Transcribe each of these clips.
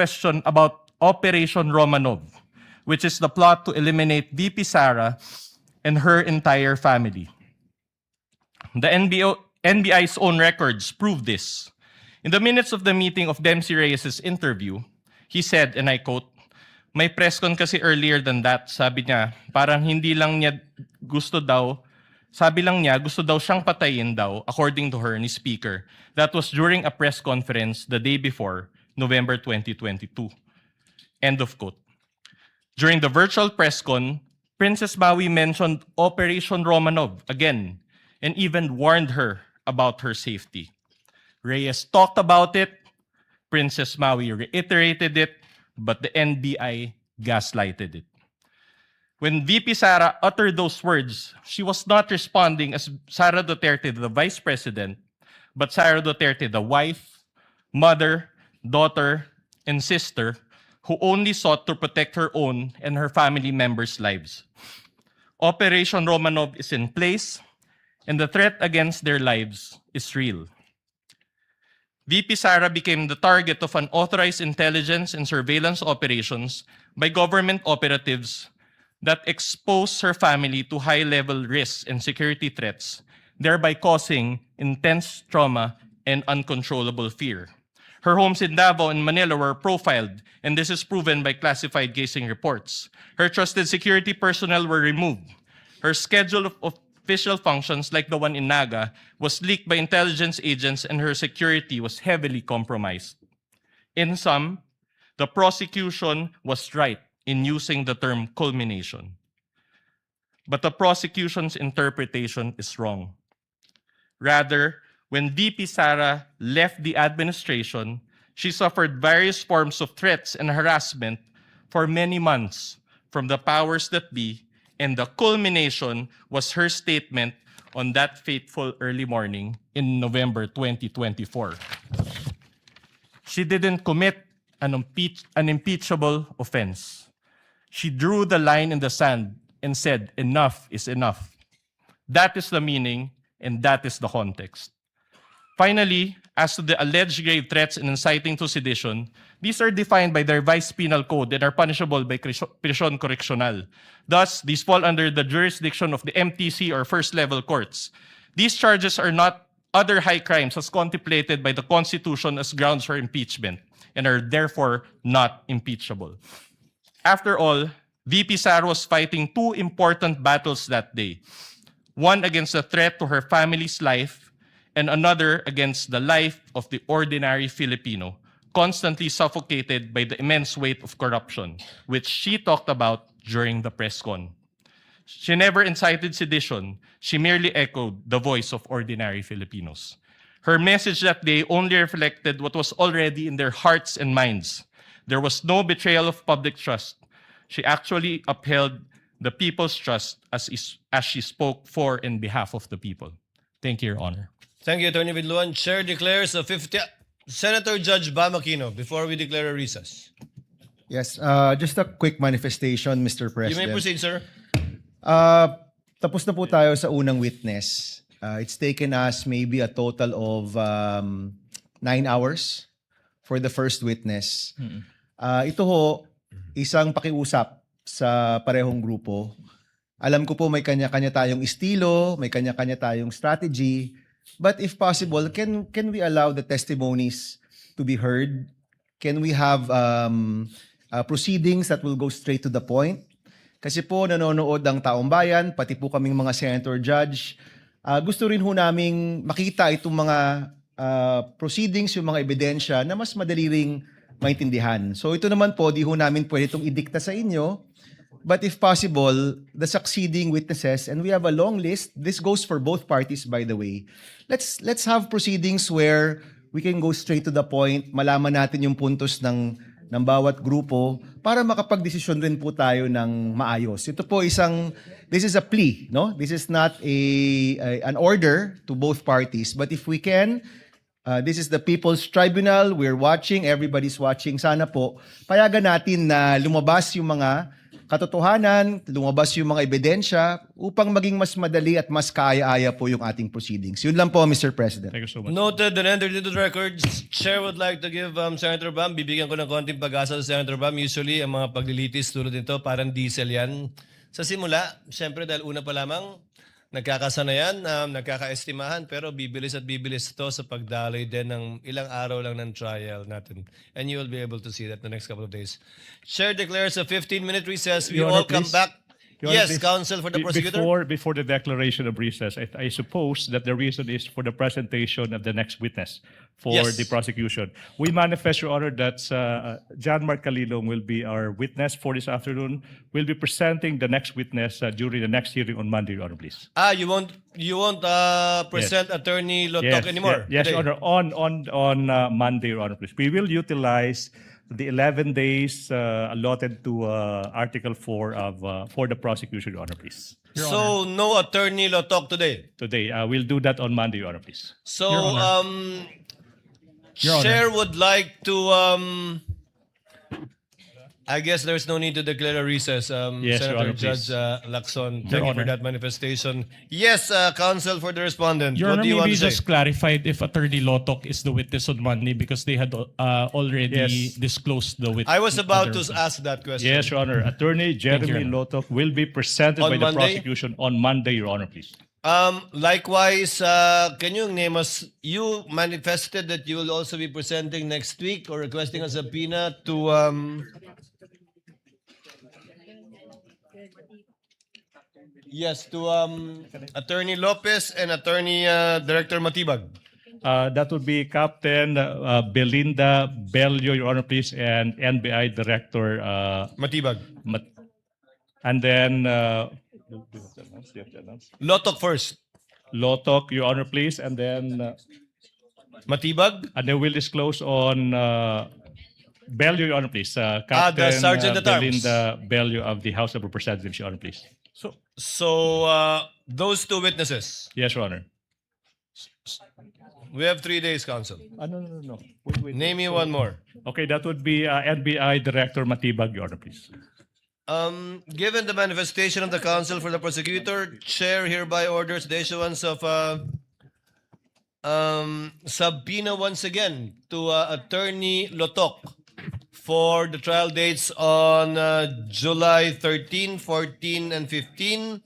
question about Operation Romanov, which is the plot to eliminate VP Sara and her entire family. The NBI's own records prove this. In the minutes of the meeting of Dempsey Reyes' interview, he said, and I quote, "May press con kasi earlier than that, sabi niya, parang hindi lang niya gusto daw, sabi lang niya gusto daw siyang patayin daw, according to her, ni Speaker. That was during a press conference the day before, November 2022. End of quote. During the virtual press con, Princess Maui mentioned Operation Romanov again and even warned her about her safety. Reyes talked about it, Princess Maui reiterated it, but the NBI gaslighted it. When VP Sara uttered those words, she was not responding as Sara Duterte, the vice president, but Sara Duterte, the wife, mother, daughter, and sister, who only sought to protect her own and her family members' lives. Operation Romanov is in place, and the threat against their lives is real. VP Sara became the target of unauthorized intelligence and surveillance operations by government operatives that exposed her family to high-level risks and security threats, thereby causing intense trauma and uncontrollable fear. Her homes in Davao and Manila were profiled, and this is proven by classified casing reports. Her trusted security personnel were removed. Her schedule of official functions, like the one in Naga, was leaked by intelligence agents, and her security was heavily compromised. In sum, the prosecution was right in using the term culmination. But the prosecution's interpretation is wrong. Rather, when VP Sara left the administration, she suffered various forms of threats and harassment for many months from the powers that be, and the culmination was her statement on that fateful early morning in November 2024. She didn't commit an impeachable offense. She drew the line in the sand and said, "Enough is enough." That is the meaning, and that is the context. Finally, as to the alleged grave threats and inciting to sedition, these are defined by their vice penal code and are punishable by prisión correccional. Thus, these fall under the jurisdiction of the MTC or first-level courts. These charges are not other high crimes as contemplated by the Constitution as grounds for impeachment and are therefore not impeachable. After all, VP Sara was fighting two important battles that day. One against the threat to her family's life, and another against the life of the ordinary Filipino, constantly suffocated by the immense weight of corruption, which she talked about during the press con. She never incited sedition. She merely echoed the voice of ordinary Filipinos. Her message that day only reflected what was already in their hearts and minds. There was no betrayal of public trust. She actually upheld the people's trust as she spoke for and behalf of the people. Thank you, Your Honor. Thank you, Attorney Vidluan. Chair declares a 50... Senator Judge Bam Aquino, before we declare a recess. Yes, just a quick manifestation, Mr. You President. may proceed, sir. Tapos na po tayo sa unang witness. It's taken us maybe a total of 9 hours for the first witness. Ito ho, isang pakiusap sa parehong grupo. Alam ko po may kanya-kanya tayong estilo, may kanya-kanya tayong strategy. But if possible, can we allow the testimonies to be heard? Can we have proceedings that will go straight to the point? Kasi po nanonood ang taong bayan, pati po kaming mga senator judge. Gusto rin ho naming makita itong mga proceedings, yung mga ebidensya na mas madali ring maintindihan. So ito naman po, di ho namin pwede itong idikta sa inyo. But if possible, the succeeding witnesses, and we have a long list, this goes for both parties, by the way. Let's have proceedings where we can go straight to the point, malaman natin yung puntos ng bawat grupo para makapag-desisyon rin po tayo ng maayos. Ito po this is a plea, no? This is not an order to both parties, but if we can, this is the People's Tribunal, we're watching, everybody's watching, sana po, payagan natin na lumabas yung mga katotohanan, lumabas yung mga ebidensya upang maging mas madali at mas kaaya-aya po yung ating proceedings. Yun lang po, Mr. President. Thank you so much. Noted and entered into the records. Chair would like to give Senator Bam, bibigyan ko ng konting pag-asa sa Senator Bam. Usually, ang mga paglilitis tulad nito, parang diesel yan. Sa simula, siyempre dahil una pa lamang, nagkakasanayan, nagkakaestimahan, pero bibilis at bibilis ito sa pagdaloy din ng ilang araw lang ng trial natin. And you will be able to see that the next couple of days. Chair declares a 15-minute recess. We Your all Honor, come please. back. Your Honor, Yes, please. counsel for the prosecutor. Before the declaration of recess, I suppose that the reason is for the presentation of the next witness for Yes. the prosecution. We manifest, Your Honor, that John Mark Calilong will be our witness for this afternoon. We'll be presenting the next witness during the next hearing on Monday, Your Honor, please. You won't present Attorney Lotok anymore? Yes, today? Your Honor. On Monday, Your Honor, please. We will utilize the 11 days allotted to Article 4 for the prosecution, Your Honor, please. So, no Attorney Lotok today? Today, we'll do that on Monday, Your Honor, please. So, Your Honor. Chair would like to, I guess there's no need to declare a recess. Yes, Your Senator Honor, Judge please. Lacson, Your thank you for Honor. that manifestation. Yes, counsel for the respondent. Your what Honor, do you want maybe to say? just clarified if Attorney Lotok is the witness on Monday because they had already Yes. disclosed the witness. I was about to ask that question. Yes, Your Honor. Attorney Jeremy Your Honor. Lotok will be presented On by the Monday? prosecution on Monday, Your Honor, please. Likewise, can you name us, you manifested that you will also be presenting next week or requesting a subpoena to, yes, to Attorney Lopez and Attorney Director Matibag. That would be Captain Belinda Bello, Your Honor, please, and NBI Director. Matibag. And then Lotok first. Lotok, Your Honor, please, and then Matibag. we'll disclose on Bello, Your Honor, please. Captain Sergeant at Arms. Belinda Bello of the House of Representatives, Your Honor, please. So, those two witnesses. Yes, Your Honor. We have 3 days, counsel. No. Wait. Name me one more. Okay, that would be NBI Director Matibag, Your Honor, please. Given the manifestation of the counsel for the prosecutor, Chair hereby orders the issuance of subpoena once again to Attorney Lotok for the trial dates on July 13, 14, and 15,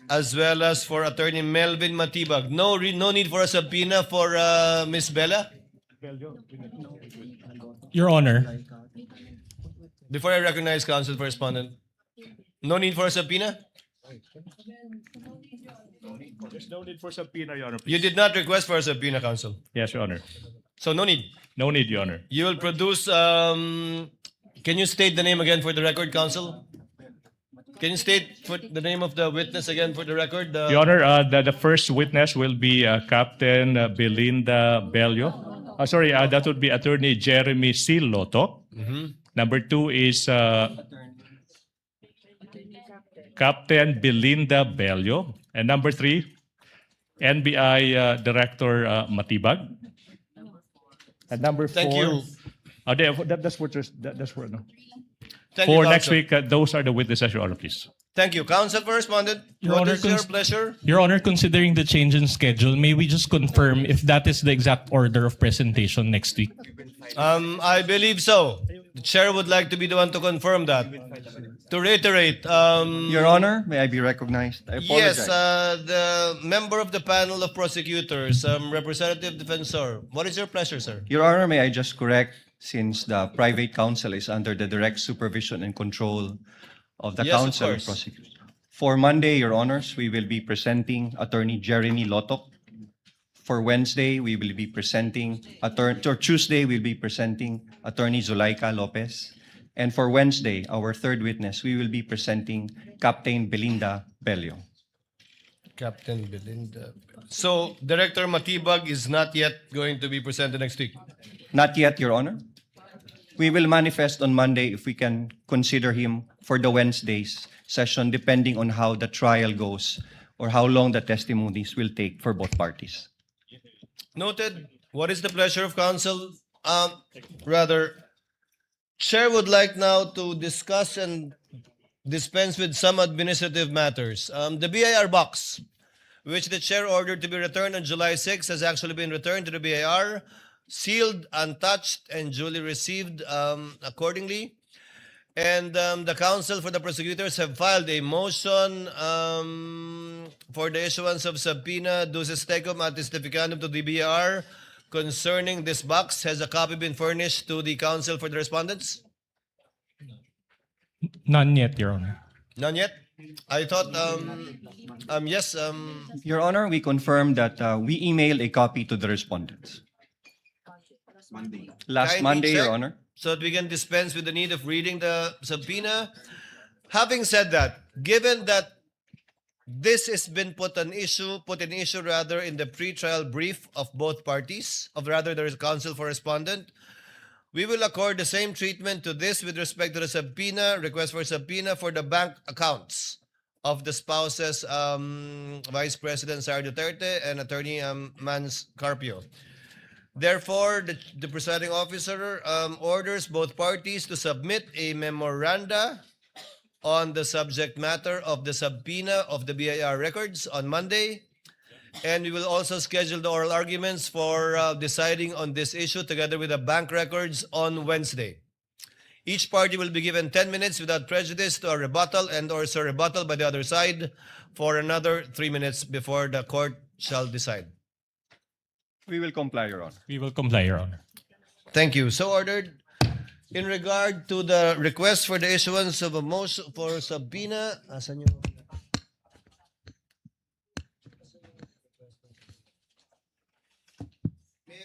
as well as for Attorney Melvin Matibag. No need for a subpoena for Miss Bella? Your Honor. Before I recognize counsel for respondent, no need for a subpoena? There's no need for subpoena, Your Honor, please. You did not request for a subpoena, counsel. Yes, Your Honor. So no need. No need, Your Honor. You will produce, can you state the name again for the record, counsel? Can you state the name of the witness again for the record? Your Honor, the first witness will be Captain Belinda Bello. Sorry, that would be Attorney Jeremy C. Lotok. Number 2 is Captain Belinda Bello. And number 3, NBI Director Matibag. And number 4. Thank you. That's for no. Thank For you, next counsel. week, those are the witnesses, Your Honor, please. Thank you. Counsel for respondent, Your what Honor, is your pleasure? Your Honor, considering the change in schedule, may we just confirm if that is the exact order of presentation next week? I believe so. The chair would like to be the one to confirm that. To reiterate, Your Honor, may I be recognized? I apologize. yes, the member of the panel of prosecutors, Representative Defensor, what is your pleasure, sir? Your Honor, may I just correct, since the private counsel is under the direct supervision and control of the Yes, of counsel course. of prosecutors. For Monday, Your Honors, we will be presenting Attorney Jeremy Lotok. For Wednesday, we will be presenting Tuesday, we'll be presenting Attorney Zulaika Lopez. And for Wednesday, our third witness, we will be presenting Captain Belinda Bello. Captain Belinda. So, Director Matibag is not yet going to be presented next week. Not yet, Your Honor. We will manifest on Monday if we can consider him for the Wednesday's session, depending on how the trial goes or how long the testimonies will take for both parties. Noted. What is the pleasure of counsel? Chair would like now to discuss and dispense with some administrative matters. The BIR box, which the chair ordered to be returned on July 6, has actually been returned to the BIR, sealed, untouched, and duly received accordingly. And the counsel for the prosecutors have filed a motion for the issuance of subpoena duces tecum at testificandum to the BIR concerning this box. Has a copy been furnished to the counsel for the respondents? None yet, Your Honor. None yet? I thought, yes, Your Honor, we confirm that we emailed a copy to the respondents. Last Kindly Monday, Your check Honor. so that we can dispense with the need of reading the subpoena. Having said that, given that this has been put in issue rather in the pre-trial brief of both parties, of rather there is counsel for respondent, we will accord the same treatment to this with respect to the subpoena, request for subpoena for the bank accounts of the spouses, Vice President Sara Duterte and Attorney Mans Carpio. Therefore, the presiding officer orders both parties to submit a memoranda on the subject matter of the subpoena of the BIR records on Monday. And we will also schedule the oral arguments for deciding on this issue together with the bank records on Wednesday. Each party will be given 10 minutes without prejudice to a rebuttal and or a rebuttal by the other side for another 3 minutes before the court shall decide. We will comply, Your Honor. We will comply, Your Honor. Thank you. So ordered. In regard to the request for the issuance of a motion for subpoena, asan yung... May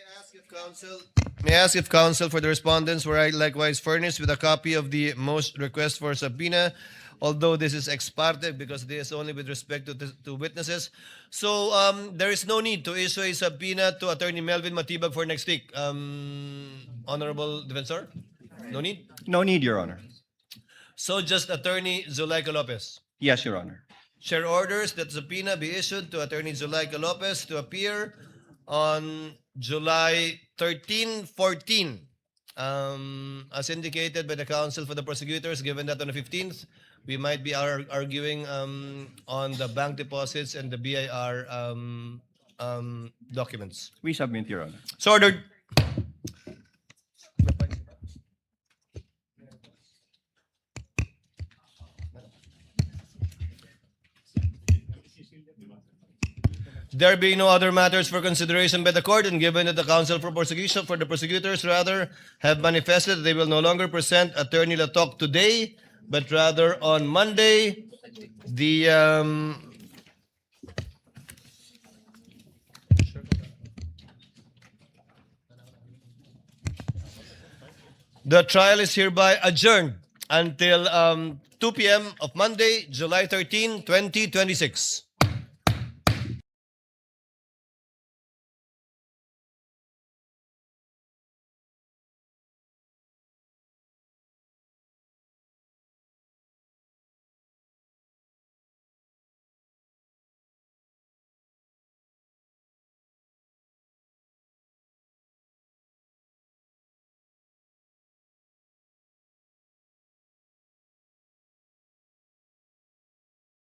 I ask if counsel for the respondents were likewise furnished with a copy of the most request for subpoena, although this is ex parte because this is only with respect to witnesses. So there is no need to issue a subpoena to Attorney Melvin Matibag for next week. Honorable Defensor? No need? No need, Your Honor. So just Attorney Zulaika Lopez. Yes, Your Honor. Chair orders that subpoena be issued to Attorney Zulaika Lopez to appear on July 13, 14, as indicated by the counsel for the prosecutors, given that on the 15th, we might be arguing on the bank deposits and the BIR documents. We submit, Your Honor. So ordered. There being no other matters for consideration by the court, and given that the counsel for the prosecutors rather have manifested that they will no longer present Attorney Latok today, but rather on Monday, the trial is hereby adjourned until 2 p.m. of Monday, July 13, 2026.